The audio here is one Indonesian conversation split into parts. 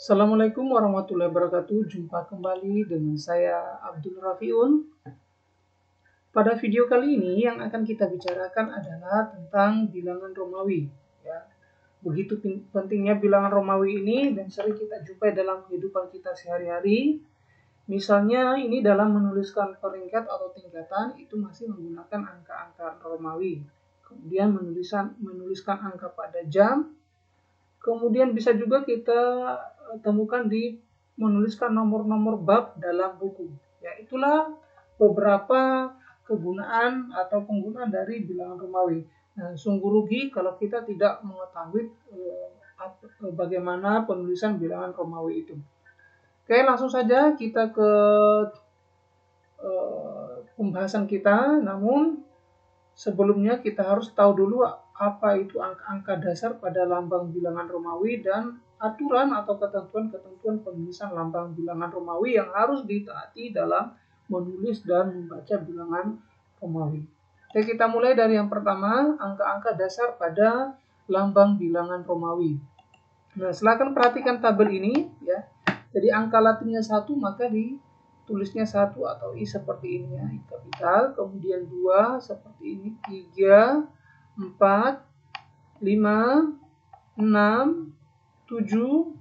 Assalamualaikum warahmatullahi wabarakatuh. Jumpa kembali dengan saya Abdul Rafiun. Pada video kali ini yang akan kita bicarakan adalah tentang bilangan Romawi. Ya. Begitu pentingnya bilangan Romawi ini dan sering kita jumpai dalam kehidupan kita sehari-hari. Misalnya ini dalam menuliskan peringkat atau tingkatan itu masih menggunakan angka-angka Romawi. Kemudian menuliskan angka pada jam. Kemudian bisa juga kita temukan di menuliskan nomor-nomor bab dalam buku. Ya, itulah beberapa kegunaan atau penggunaan dari bilangan Romawi. Nah, sungguh rugi kalau kita tidak mengetahui bagaimana penulisan bilangan Romawi itu. Oke, langsung saja kita ke pembahasan kita. Namun sebelumnya kita harus tahu dulu apa itu angka-angka dasar pada lambang bilangan Romawi dan aturan atau ketentuan-ketentuan penulisan lambang bilangan Romawi yang harus ditaati dalam menulis dan membaca bilangan Romawi. Oke, kita mulai dari yang pertama, angka-angka dasar pada lambang bilangan Romawi. Nah, silakan perhatikan tabel ini ya. Jadi angka latinnya 1 maka ditulisnya 1 atau I seperti ini ya, I kapital, kemudian 2 seperti ini, 3, 4, 5, 6, 7,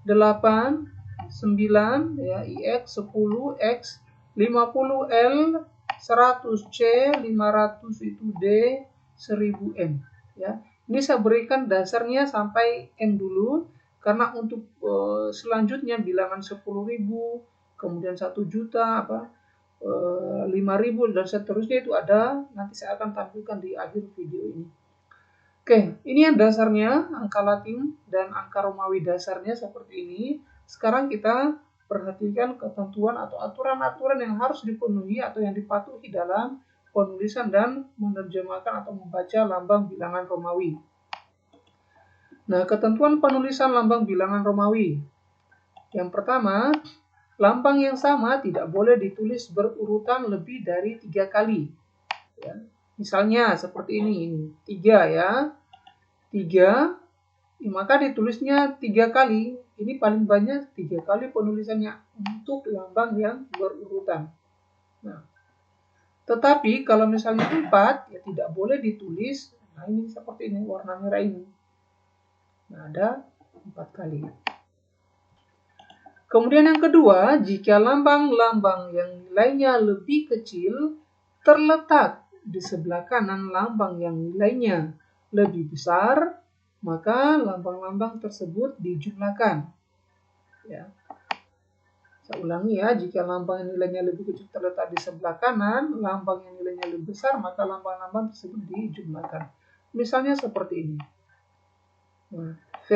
8, 9 ya, IX 10, X 50, L 100, C 500, itu D 1000, M ya. Ini saya berikan dasarnya sampai M dulu karena untuk selanjutnya bilangan 10.000, kemudian 1 juta, 5.000 dan seterusnya itu ada, nanti saya akan tampilkan di akhir video ini. Oke, ini yang dasarnya, angka Latin dan angka Romawi dasarnya seperti ini. Sekarang kita perhatikan ketentuan atau aturan-aturan yang harus dipenuhi atau yang dipatuhi dalam penulisan dan menerjemahkan atau membaca lambang bilangan Romawi. Nah, ketentuan penulisan lambang bilangan Romawi. Yang pertama, lambang yang sama tidak boleh ditulis berurutan lebih dari 3 kali. Ya. Misalnya seperti ini 3 ya. 3, maka ditulisnya 3 kali. Ini paling banyak 3 kali penulisannya untuk lambang yang berurutan. Nah, tetapi kalau misalnya 4, ya tidak boleh ditulis. Nah, ini seperti ini, warna merah ini. Nah, ada 4 kali. Kemudian yang kedua, jika lambang-lambang yang nilainya lebih kecil terletak di sebelah kanan lambang yang nilainya lebih besar, maka lambang-lambang tersebut dijumlahkan. Ya. Saya ulangi ya, jika lambang yang nilainya lebih kecil terletak di sebelah kanan, lambang yang nilainya lebih besar, maka lambang-lambang tersebut dijumlahkan. Misalnya seperti ini. Nah, V,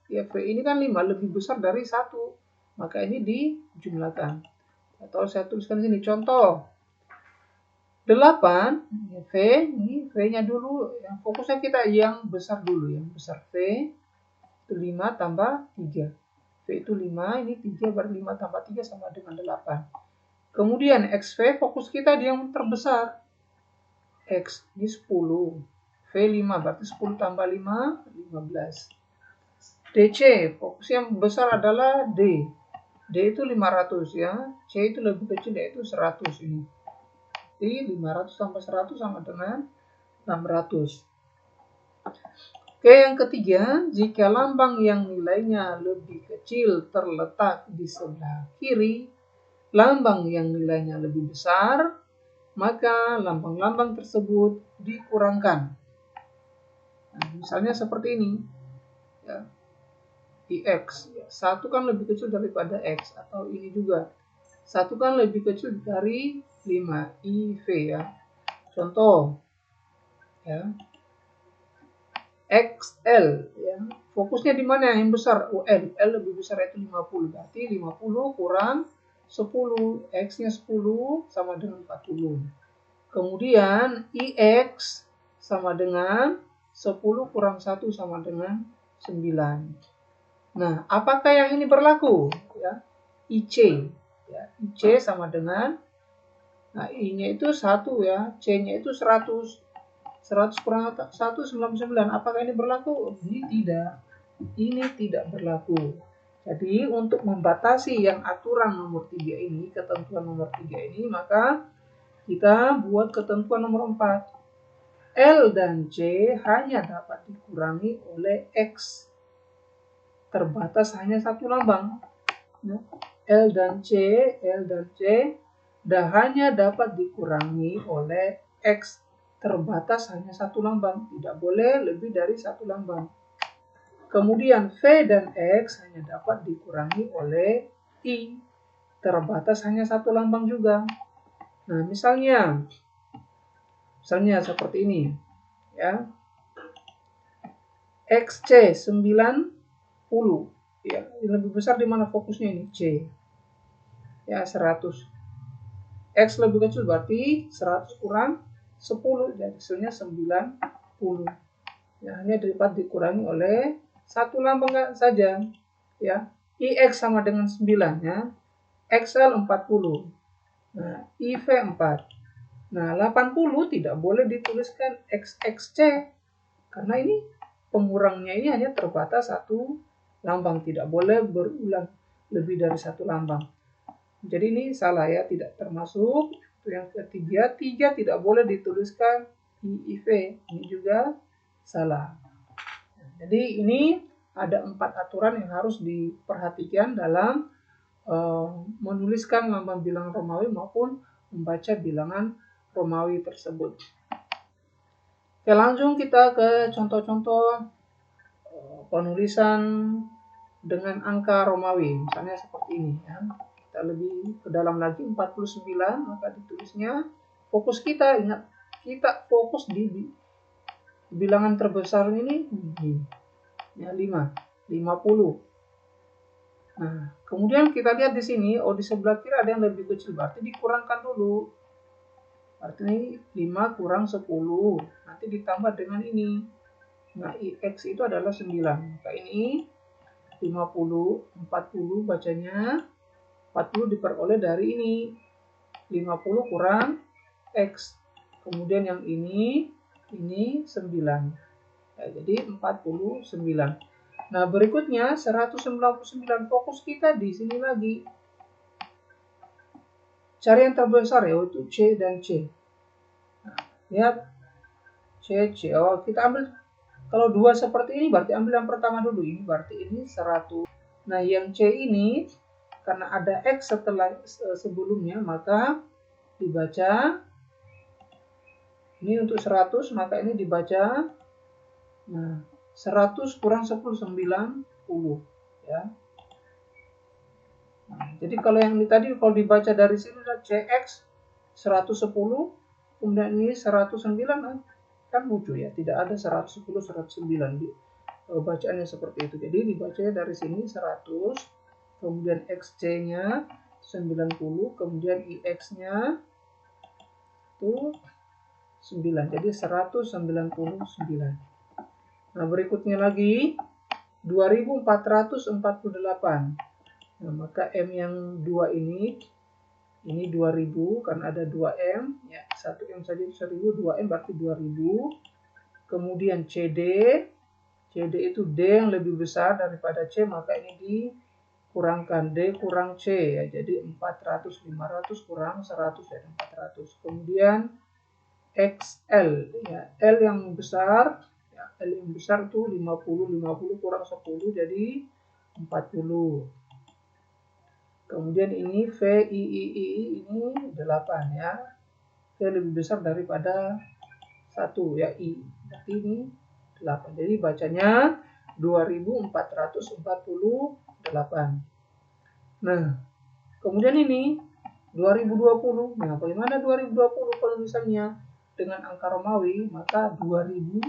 ya V ini kan 5, lebih besar dari 1. Maka ini dijumlahkan. Atau saya tuliskan di sini contoh. 8, ya V, ini V-nya dulu. Yang fokusnya kita yang besar dulu. Yang besar V, itu 5 tambah 3. V itu 5, ini 3 berarti 5 tambah 3 sama dengan 8. Kemudian XV, fokus kita di yang terbesar. X, ini 10. V5, berarti 10 tambah 5, 15. DC, fokus yang besar adalah D. D itu 500 ya. C itu lebih kecil, yaitu 100 ini. Jadi 500 tambah 100 sama dengan 600. Oke, yang ketiga, jika lambang yang nilainya lebih kecil terletak di sebelah kiri, lambang yang nilainya lebih besar, maka lambang-lambang tersebut dikurangkan. Nah, misalnya seperti ini. Ya. IX. 1 kan lebih kecil daripada X. Atau ini juga. 1 kan lebih kecil dari 5. IV ya. Contoh. Ya. XL ya. Fokusnya di mana yang besar? L lebih besar, yaitu 50. Berarti 50 kurang 10. X-nya 10 sama dengan 40. Kemudian IX sama dengan 10 kurang 1 sama dengan 9. Nah, apakah yang ini berlaku? Ya, IC. Ya, IC sama dengan, nah I-nya itu 1 ya, C-nya itu 100. 100 kurang 1, 99. Apakah ini berlaku? Ini tidak. Ini tidak berlaku. Jadi untuk membatasi yang aturan nomor 3 ini, ketentuan nomor 3 ini, maka kita buat ketentuan nomor 4. L dan C hanya dapat dikurangi oleh X. Terbatas hanya satu lambang. L dan C hanya dapat dikurangi oleh X. Terbatas hanya satu lambang. Tidak boleh lebih dari satu lambang. Kemudian V dan X hanya dapat dikurangi oleh I. Terbatas hanya satu lambang juga. Nah, misalnya seperti ini. Ya. XC 90. Ya, lebih besar di mana fokusnya ini? C. Ya, 100. X lebih kecil berarti 100 kurang 10. Jadi hasilnya 90. Ya, hanya dapat dikurangi oleh satu lambang saja, ya. IX sama dengan 9, ya. XL 40. Nah, IV 4. Nah, 80 tidak boleh dituliskan XXC karena ini pengurangnya ini hanya terbatas satu lambang, tidak boleh berulang lebih dari satu lambang. Jadi ini salah, ya, tidak termasuk. Yang ketiga, 3 tidak boleh dituliskan IIV, ini juga salah. Jadi ini ada 4 aturan yang harus diperhatikan dalam menuliskan lambang bilangan Romawi maupun membaca bilangan Romawi tersebut. Oke, langsung kita ke contoh-contoh penulisan dengan angka Romawi. Misalnya seperti ini, ya. Kita lebih ke dalam lagi, 49, maka ditulisnya fokus kita, ingat, kita fokus di bilangan terbesar ini, ya, 50. Nah, kemudian kita lihat di sini, di sebelah kiri ada yang lebih kecil, berarti dikurangkan dulu. Berarti ini 5 kurang 10, nanti ditambah dengan ini. Nah, IX itu adalah 9. Maka ini 50, 40 bacanya. 40 diperoleh dari ini. 50 kurang X. Kemudian yang ini 9. Ya, jadi 49. Nah, berikutnya 199, fokus kita di sini lagi. Cari yang terbesar, yaitu C dan C. Nah, lihat C. Kita ambil, kalau dua seperti ini berarti ambil yang pertama dulu. Ini berarti ini 100. Nah, yang C ini karena ada X setelah sebelumnya, maka dibaca ini untuk 100, maka ini dibaca, nah, 100 kurang 10, 90, ya. Nah, jadi kalau yang ini tadi, kalau dibaca dari sini adalah CX 110, kemudian ini 109, kan lucu, ya, tidak ada 110, 109 di bacaannya seperti itu. Jadi dibacanya dari sini 100, kemudian XC-nya 90, kemudian IX-nya itu 9, jadi 199. Nah, berikutnya lagi 2448. Nah, maka M yang 2 ini 2000 karena ada 2M, ya, 1M saja 1000, 2M berarti 2000. Kemudian CD itu D yang lebih besar daripada C, maka ini dikurangkan D kurang C, ya, jadi 400, 500 kurang 100, ya, 400. Kemudian XL, ya, L yang besar, ya, L yang besar itu 50 kurang 10 jadi 40. Kemudian ini VIII ini 8, ya. V lebih besar daripada 1, ya, I. Berarti ini 8. Jadi bacanya 2448. Nah, kemudian ini 2020. Nah, bagaimana 2020 penulisannya? Dengan angka Romawi, maka 2000,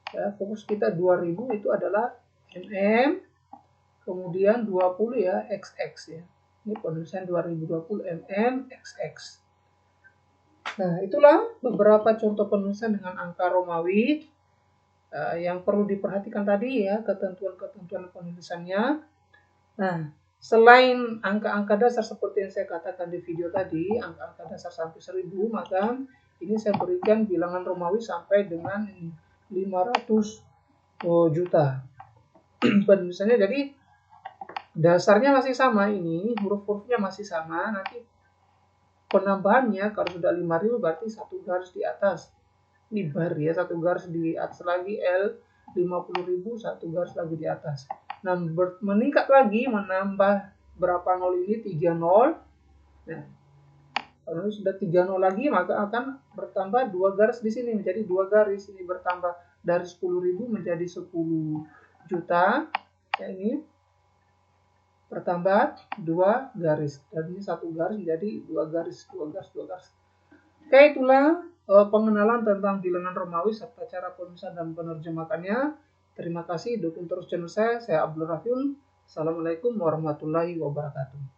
ya, fokus kita 2000 itu adalah MM, kemudian 20, ya, XX, ya. Ini penulisan 2020 MM XX. Nah, itulah beberapa contoh penulisan dengan angka Romawi yang perlu diperhatikan tadi, ya, ketentuan-ketentuan penulisannya. Nah, selain angka-angka dasar seperti yang saya katakan di video tadi, angka-angka dasar sampai 1000, maka ini saya berikan bilangan Romawi sampai dengan 500 juta penulisannya. Jadi dasarnya masih sama, ini huruf-hurufnya masih sama. Nanti penambahannya kalau sudah 5.000 berarti 1 garis di atas. Ini bar ya, 1 garis di atas lagi, L 50.000, 1 garis lagi di atas. Nah, meningkat lagi, menambah berapa nol ini, 3 nol. Nah, kalau sudah 3 nol lagi, maka akan bertambah 2 garis di sini, menjadi 2 garis. Ini bertambah dari 10.000 menjadi 10 juta. Ya, ini bertambah 2 garis. Dan ini 1 garis menjadi 2 garis, 2 garis, 2 garis. Oke, itulah pengenalan tentang bilangan Romawi serta cara penulisan dan penerjemahannya. Terima kasih, dukung terus channel saya Abdul Rafiul. Assalamualaikum warahmatullahi wabarakatuh.